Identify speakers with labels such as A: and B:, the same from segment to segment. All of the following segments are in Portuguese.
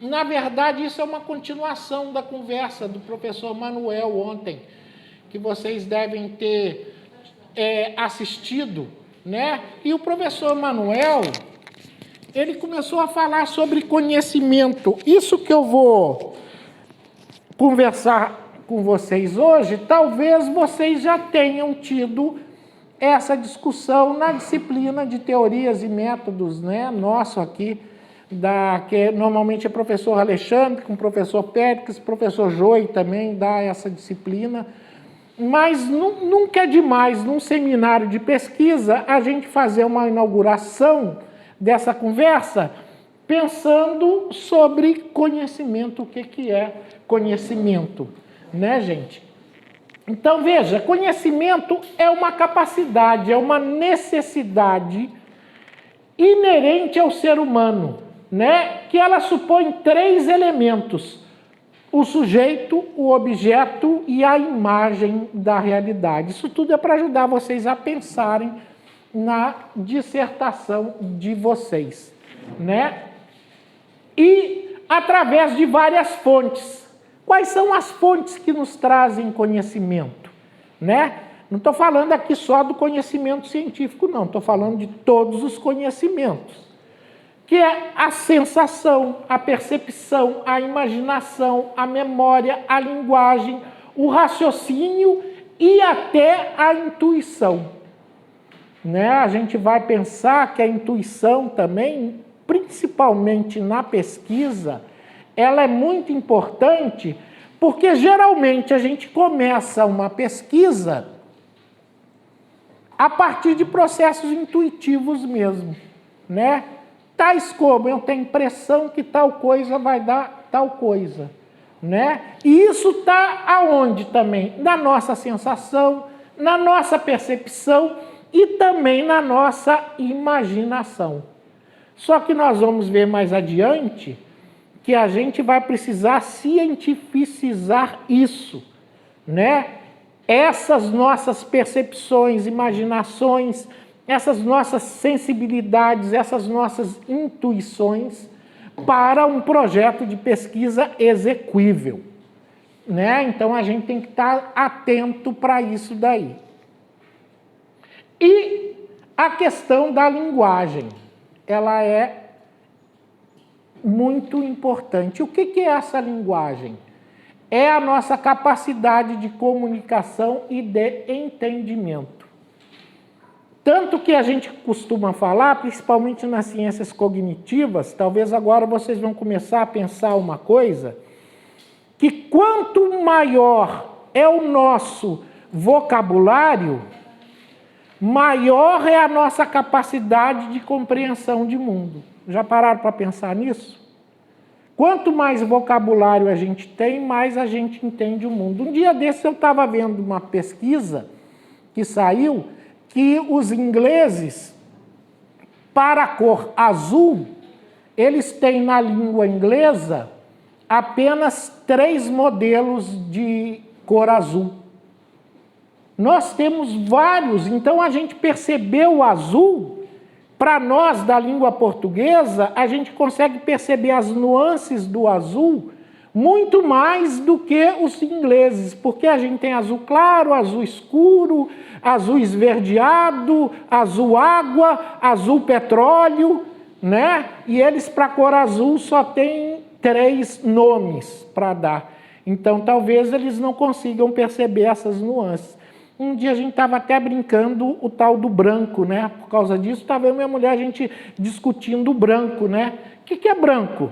A: Na verdade, isso é uma continuação da conversa do professor Manuel ontem, que vocês devem ter assistido, né? E o professor Manuel, ele começou a falar sobre conhecimento. Isso que eu vou conversar com vocês hoje, talvez vocês já tenham tido essa discussão na disciplina de teorias e métodos, né? Nosso aqui, que normalmente é professor Alexandre, com o professor Péricles, professor Joey também dá essa disciplina. Mas nunca é demais, num seminário de pesquisa, a gente fazer uma inauguração dessa conversa pensando sobre conhecimento, o que é conhecimento, né, gente? Então, veja, conhecimento é uma capacidade, é uma necessidade inerente ao ser humano, né? Que ela supõe 3 elementos: o sujeito, o objeto e a imagem da realidade. Isso tudo é para ajudar vocês a pensarem na dissertação de vocês, né? E através de várias fontes. Quais são as fontes que nos trazem conhecimento, né? Não estou falando aqui só do conhecimento científico, não. Estou falando de todos os conhecimentos, que é a sensação, a percepção, a imaginação, a memória, a linguagem, o raciocínio e até a intuição, né? A gente vai pensar que a intuição também, principalmente na pesquisa, ela é muito importante, porque geralmente a gente começa uma pesquisa a partir de processos intuitivos mesmo, né? Tais como eu tenho impressão que tal coisa vai dar tal coisa, né? E isso está aonde também? Na nossa sensação, na nossa percepção e também na nossa imaginação. Só que nós vamos ver mais adiante que a gente vai precisar cientificizar isso, né? Essas nossas percepções, imaginações, essas nossas sensibilidades, essas nossas intuições para um projeto de pesquisa execuível, né? Então a gente tem que estar atento para isso daí. E a questão da linguagem, ela é muito importante. O que é essa linguagem? É a nossa capacidade de comunicação e de entendimento. Tanto que a gente costuma falar, principalmente nas ciências cognitivas, talvez agora vocês vão começar a pensar uma coisa, que quanto maior é o nosso vocabulário, maior é a nossa capacidade de compreensão de mundo. Já pararam para pensar nisso? Quanto mais vocabulário a gente tem, mais a gente entende o mundo. Um dia desse eu estava vendo uma pesquisa que saiu que os ingleses, para a cor azul, eles têm na língua inglesa apenas 3 modelos de cor azul. Nós temos vários, então a gente percebeu o azul. Para nós, da língua portuguesa, a gente consegue perceber as nuances do azul muito mais do que os ingleses, porque a gente tem azul claro, azul escuro, azul esverdeado, azul água, azul petróleo, né? E eles, para a cor azul, só têm 3 nomes para dar. Então, talvez eles não consigam perceber essas nuances. Um dia a gente estava até brincando o tal do branco, né? Por causa disso, estava eu e minha mulher, a gente discutindo o branco, né? O que é branco?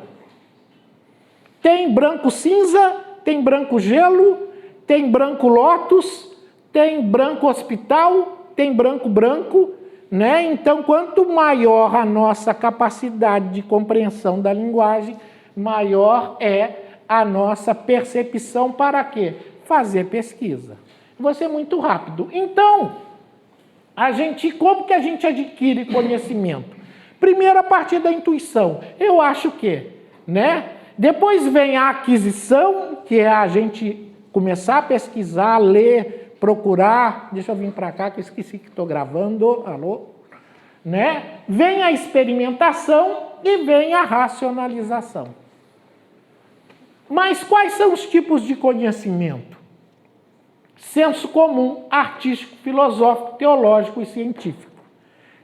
A: Tem branco cinza, tem branco gelo, tem branco lótus, tem branco hospital, tem branco branco, né? Então, quanto maior a nossa capacidade de compreensão da linguagem, maior é a nossa percepção para quê? Fazer pesquisa. Vou ser muito rápido. Então, como que a gente adquire conhecimento? Primeiro, a partir da intuição. Eu acho que, né? Depois vem a aquisição, que é a gente começar a pesquisar, ler, procurar. Deixa eu vir para cá, que eu esqueci que estou gravando. Alô? Né? Vem a experimentação e vem a racionalização. Mas quais são os tipos de conhecimento? Senso comum, artístico, filosófico, teológico e científico.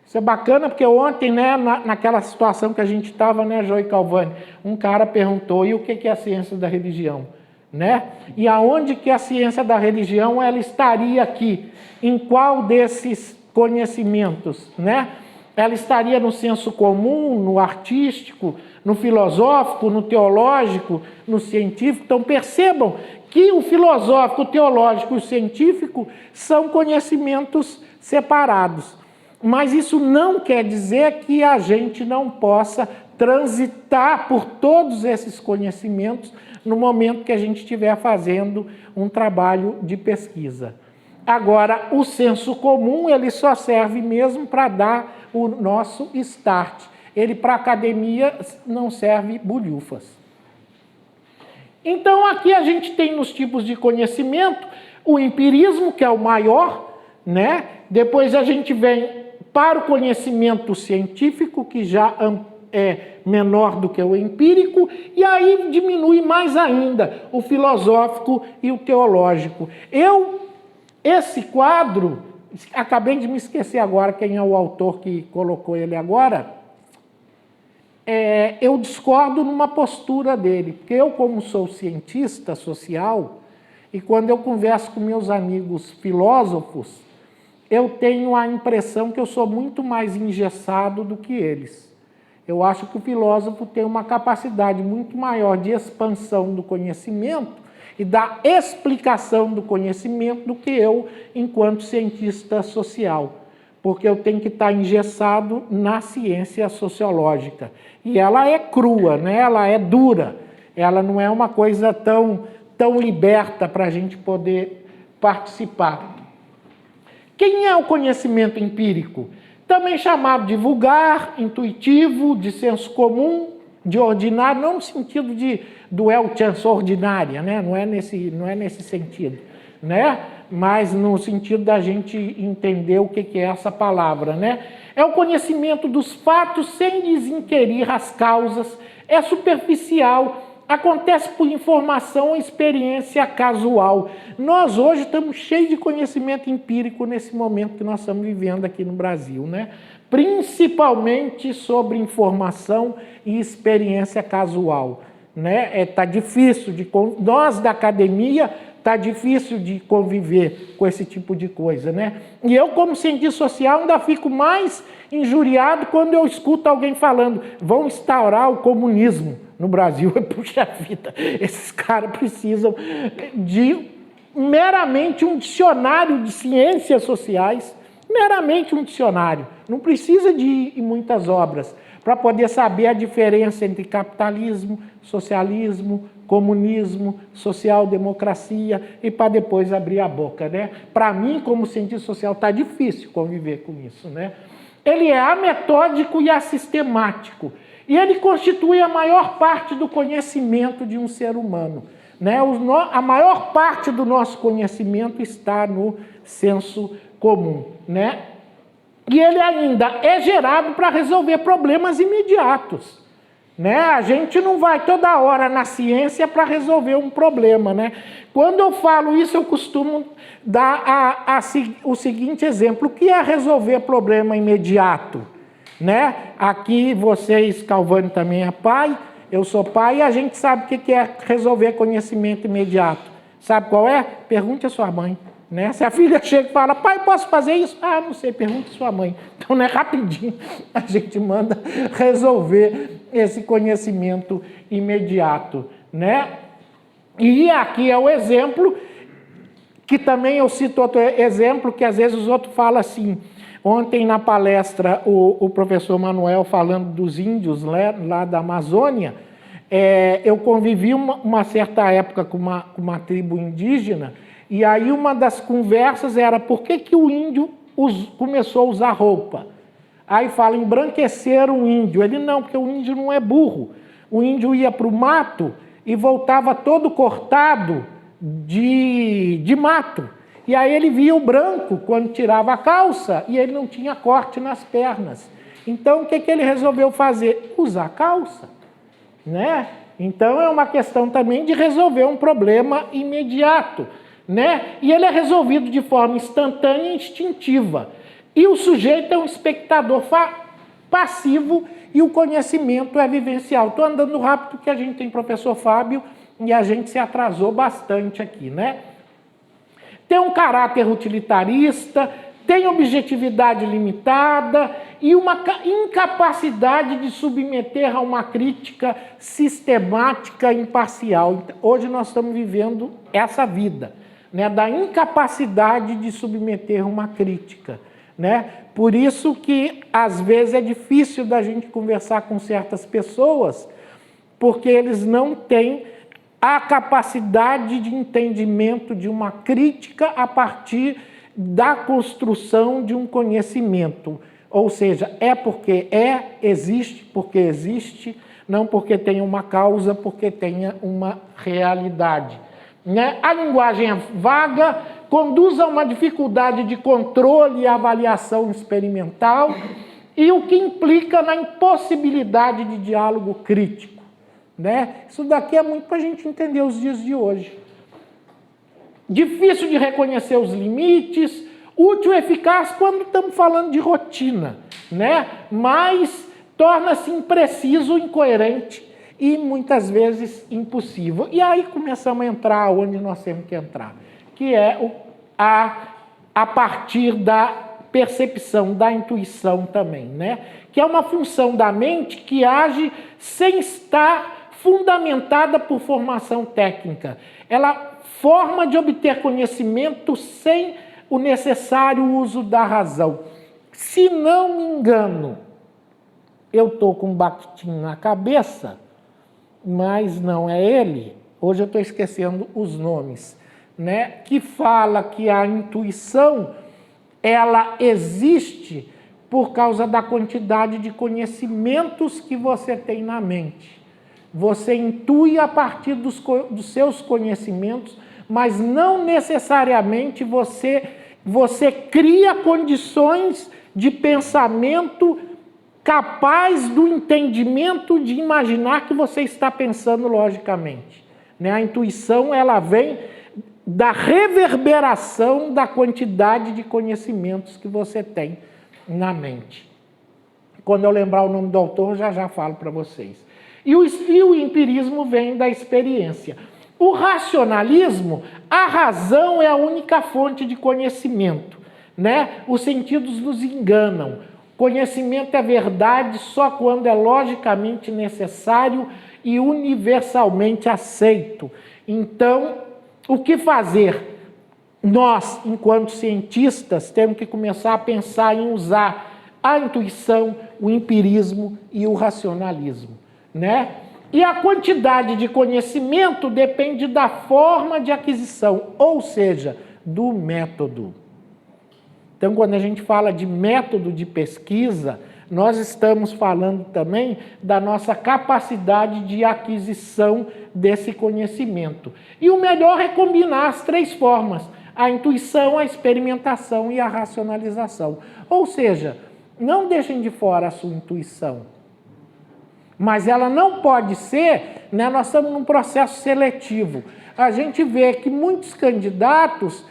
A: Isso é bacana porque ontem, né, naquela situação que a gente estava, né, Joey Calvani, um cara perguntou, e o que é a ciência da religião? Né? E aonde que a ciência da religião ela estaria aqui? Em qual desses conhecimentos? Né? Ela estaria no senso comum, no artístico, no filosófico, no teológico, no científico? Então percebam que o filosófico, o teológico e o científico são conhecimentos separados. Mas isso não quer dizer que a gente não possa transitar por todos esses conhecimentos no momento que a gente estiver fazendo um trabalho de pesquisa. Agora, o senso comum, ele só serve mesmo para dar o nosso start. Ele, para a academia, não serve bulhufas. Então, aqui a gente tem nos tipos de conhecimento o empirismo, que é o maior, né? Depois a gente vem para o conhecimento científico, que já é menor do que o empírico, e aí diminui mais ainda o filosófico e o teológico. Esse quadro, acabei de me esquecer agora quem é o autor que colocou ele agora, eu discordo numa postura dele, porque eu, como sou cientista social, e quando eu converso com meus amigos filósofos, eu tenho a impressão que eu sou muito mais engessado do que eles. Eu acho que o filósofo tem uma capacidade muito maior de expansão do conhecimento e da explicação do conhecimento do que eu, enquanto cientista social. Porque eu tenho que estar engessado na ciência sociológica. E ela é crua, né? Ela é dura. Ela não é uma coisa tão liberta para a gente poder participar. Quem é o conhecimento empírico? Também chamado de vulgar, intuitivo, de senso comum, de ordinário, não no sentido do chance ordinária, né? Não é nesse sentido, né? Mas no sentido da gente entender o que é essa palavra, né? É o conhecimento dos fatos sem desinquirir as causas, é superficial, acontece por informação ou experiência casual. Nós hoje estamos cheios de conhecimento empírico nesse momento que nós estamos vivendo aqui no Brasil, né? Principalmente sobre informação e experiência casual, né? Tá difícil nós da academia tá difícil de conviver com esse tipo de coisa, né? E eu, como cientista social, ainda fico mais injuriado quando eu escuto alguém falando: vão instaurar o comunismo no Brasil. Puxa vida, esses caras precisam de meramente um dicionário de ciências sociais, meramente um dicionário, não precisa de muitas obras, para poder saber a diferença entre capitalismo, socialismo, comunismo, social-democracia, e para depois abrir a boca, né? Para mim, como cientista social, está difícil conviver com isso, né? Ele é ametódico e assistemático, e ele constitui a maior parte do conhecimento de um ser humano, né? A maior parte do nosso conhecimento está no senso comum, né? E ele ainda é gerado para resolver problemas imediatos, né? A gente não vai toda hora na ciência para resolver um problema, né? Quando eu falo isso, eu costumo dar o seguinte exemplo: o que é resolver problema imediato, né? Aqui vocês, Calvani também é pai, eu sou pai, e a gente sabe o que é resolver conhecimento imediato. Sabe qual é? Pergunte à sua mãe. Né? Se a filha chega e fala: pai, posso fazer isso? Ah, não sei, pergunta à sua mãe. Então, né, rapidinho, a gente manda resolver esse conhecimento imediato, né? E aqui é o exemplo, que também eu cito outro exemplo, que às vezes os outros falam assim. Ontem, na palestra, o professor Manuel falando dos índios lá da Amazônia, eu convivi uma certa época com uma tribo indígena. E aí uma das conversas era: por que o índio começou a usar roupa? Aí fala: embranquecer o índio. Ele: não, porque o índio não é burro. O índio ia para o mato e voltava todo cortado de mato. E aí ele via o branco quando tirava a calça e ele não tinha corte nas pernas. Então o que ele resolveu fazer? Usar calça, né? Então, é uma questão também de resolver um problema imediato, né? E ele é resolvido de forma instantânea e instintiva. E o sujeito é um espectador passivo e o conhecimento é vivencial. Estou andando rápido porque a gente tem professor Fábio e a gente se atrasou bastante aqui, né? Tem um caráter utilitarista, tem objetividade limitada e uma incapacidade de submeter a uma crítica sistemática e imparcial. Hoje nós estamos vivendo essa vida, né, da incapacidade de submeter uma crítica, né? Por isso que às vezes é difícil da gente conversar com certas pessoas, porque eles não têm a capacidade de entendimento de uma crítica a partir da construção de um conhecimento. Ou seja, é porque existe porque existe, não porque tem uma causa, porque tenha uma realidade. Né? A linguagem é vaga, conduz a uma dificuldade de controle e avaliação experimental, e o que implica na impossibilidade de diálogo crítico. Né? Isso daqui é muito para a gente entender os dias de hoje. Difícil de reconhecer os limites, útil e eficaz quando estamos falando de rotina, né? Mas torna-se impreciso, incoerente e muitas vezes impossível. E aí começamos a entrar onde nós temos que entrar, que é a partir da percepção, da intuição também, né? Que é uma função da mente que age sem estar fundamentada por formação técnica. Ela forma de obter conhecimento sem o necessário uso da razão. Se não me engano, eu estou com um Bakhtin na cabeça, mas não é ele, hoje eu estou esquecendo os nomes, né? Que fala que a intuição, ela existe por causa da quantidade de conhecimentos que você tem na mente. Você intui a partir dos seus conhecimentos, mas não necessariamente você cria condições de pensamento capaz do entendimento de imaginar que você está pensando logicamente. Né? A intuição, ela vem da reverberação da quantidade de conhecimentos que você tem na mente. Quando eu lembrar o nome do autor, já falo para vocês. E o empirismo vem da experiência. O racionalismo, a razão é a única fonte de conhecimento, né? Os sentidos nos enganam. Conhecimento é verdade só quando é logicamente necessário e universalmente aceito. Então, o que fazer? Nós, enquanto cientistas, temos que começar a pensar em usar a intuição, o empirismo e o racionalismo, né? E a quantidade de conhecimento depende da forma de aquisição, ou seja, do método. Então, quando a gente fala de método de pesquisa, nós estamos falando também da nossa capacidade de aquisição desse conhecimento. E o melhor é combinar as três formas: a intuição, a experimentação e a racionalização. Ou seja, não deixem de fora a sua intuição. Mas ela não pode ser, né, nós estamos num processo seletivo. A gente vê que muitos candidatos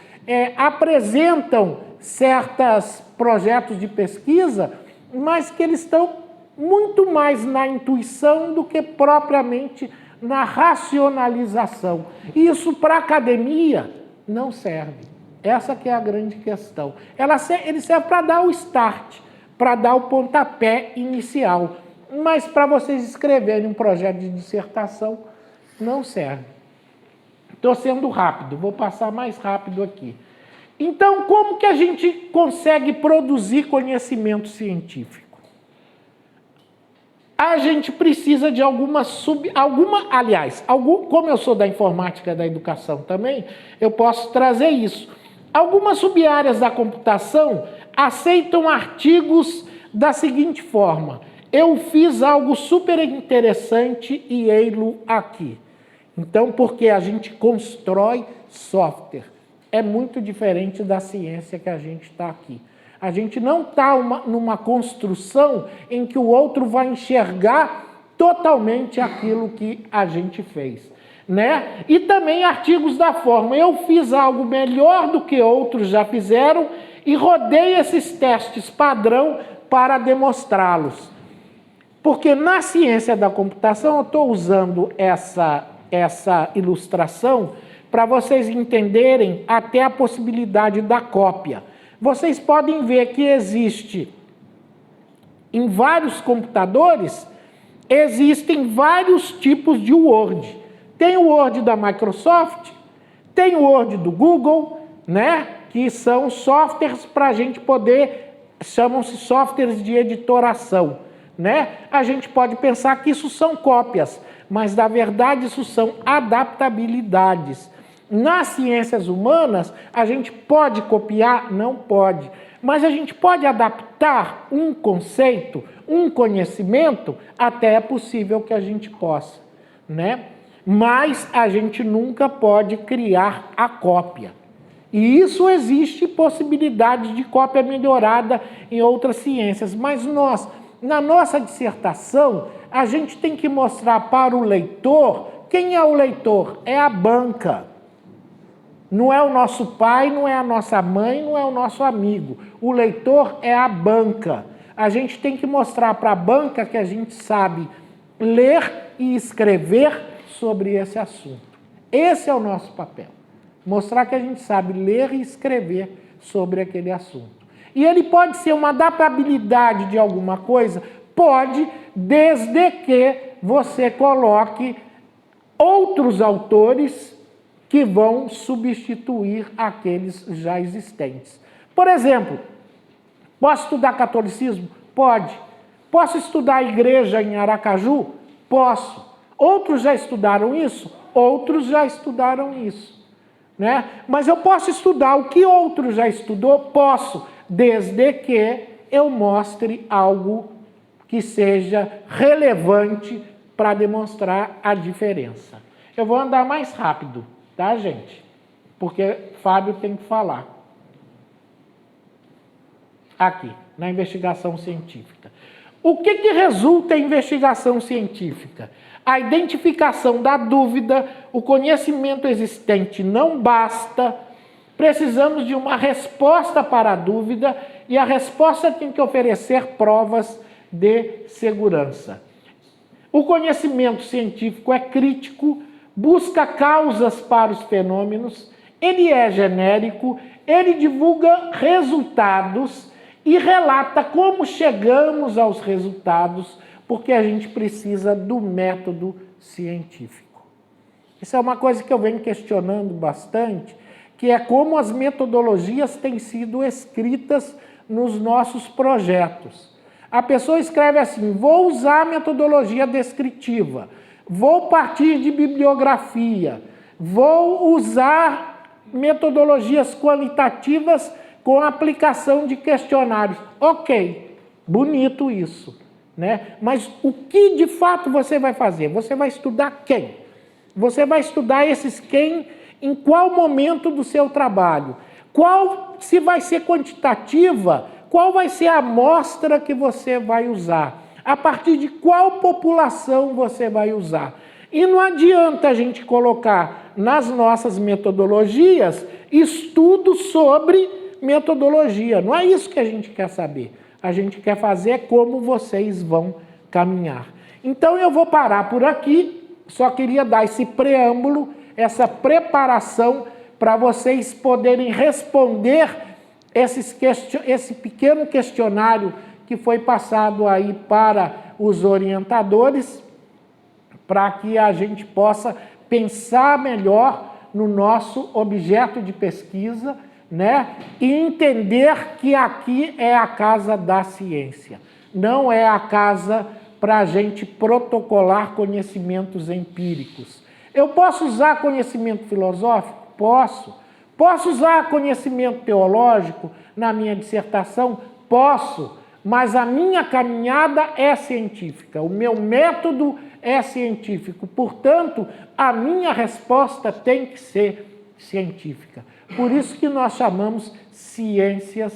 A: apresentam certos projetos de pesquisa, mas que eles estão muito mais na intuição do que propriamente na racionalização. E isso para a academia não serve. Essa que é a grande questão. Ele serve para dar o start, para dar o pontapé inicial. Mas para vocês escreverem um projeto de dissertação, não serve. Estou sendo rápido, vou passar mais rápido aqui. Então, como que a gente consegue produzir conhecimento científico? A gente precisa de como eu sou da informática e da educação também, eu posso trazer isso. Algumas sub-áreas da computação aceitam artigos da seguinte forma: eu fiz algo super interessante e ei-lo aqui. Então, porque a gente constrói software. É muito diferente da ciência que a gente está aqui. A gente não está numa construção em que o outro vai enxergar totalmente aquilo que a gente fez, né? E também artigos da forma, eu fiz algo melhor do que outros já fizeram e rodei esses testes padrão para demonstrá-los. Porque na ciência da computação eu estou usando essa ilustração para vocês entenderem até a possibilidade da cópia. Vocês podem ver que existe, em vários computadores, existem vários tipos de Word. Tem o Word da Microsoft, tem o Word do Google, né? Que são softwares para a gente poder, chamam-se softwares de editoração, né? A gente pode pensar que isso são cópias, mas na verdade isso são adaptabilidades. Nas ciências humanas, a gente pode copiar? Não pode. Mas a gente pode adaptar um conceito, um conhecimento, até é possível que a gente possa, né? Mas a gente nunca pode criar a cópia. E isso existe possibilidade de cópia melhorada em outras ciências. Mas nós, na nossa dissertação, a gente tem que mostrar para o leitor, quem é o leitor? É a banca. Não é o nosso pai, não é a nossa mãe, não é o nosso amigo. O leitor é a banca. A gente tem que mostrar para a banca que a gente sabe ler e escrever sobre esse assunto. Esse é o nosso papel. Mostrar que a gente sabe ler e escrever sobre aquele assunto. E ele pode ser uma adaptabilidade de alguma coisa? Pode, desde que você coloque outros autores que vão substituir aqueles já existentes. Por exemplo, posso estudar catolicismo? Pode. Posso estudar a igreja em Aracaju? Posso. Outros já estudaram isso? Outros já estudaram isso, né? Mas eu posso estudar o que outro já estudou? Posso, desde que eu mostre algo que seja relevante para demonstrar a diferença. Eu vou andar mais rápido, tá, gente? Porque Fábio tem que falar. Aqui, na investigação científica. O que resulta em investigação científica? A identificação da dúvida, o conhecimento existente não basta, precisamos de uma resposta para a dúvida e a resposta tem que oferecer provas de segurança. O conhecimento científico é crítico, busca causas para os fenômenos, ele é genérico, ele divulga resultados e relata como chegamos aos resultados, porque a gente precisa do método científico. Isso é uma coisa que eu venho questionando bastante, que é como as metodologias têm sido escritas nos nossos projetos. A pessoa escreve assim: vou usar a metodologia descritiva, vou partir de bibliografia, vou usar metodologias qualitativas com aplicação de questionários. Ok, bonito isso, né? Mas o que de fato você vai fazer? Você vai estudar quem? Você vai estudar esses quem em qual momento do seu trabalho? Qual, se vai ser quantitativa, qual vai ser a amostra que você vai usar? A partir de qual população você vai usar? E não adianta a gente colocar nas nossas metodologias estudos sobre metodologia. Não é isso que a gente quer saber. A gente quer fazer como vocês vão caminhar. Então eu vou parar por aqui. Só queria dar esse preâmbulo, essa preparação para vocês poderem responder esse pequeno questionário que foi passado aí para os orientadores, para que a gente possa pensar melhor no nosso objeto de pesquisa, né? E entender que aqui é a casa da ciência, não é a casa para a gente protocolar conhecimentos empíricos. Eu posso usar conhecimento filosófico? Posso. Posso usar conhecimento teológico na minha dissertação? Posso. Mas a minha caminhada é científica, o meu método é científico. Portanto, a minha resposta tem que ser científica. Por isso que nós chamamos ciências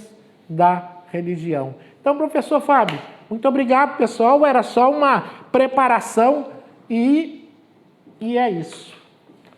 A: da religião. Então, professor Fábio, Muito obrigado, pessoal. Era só uma preparação e é isso.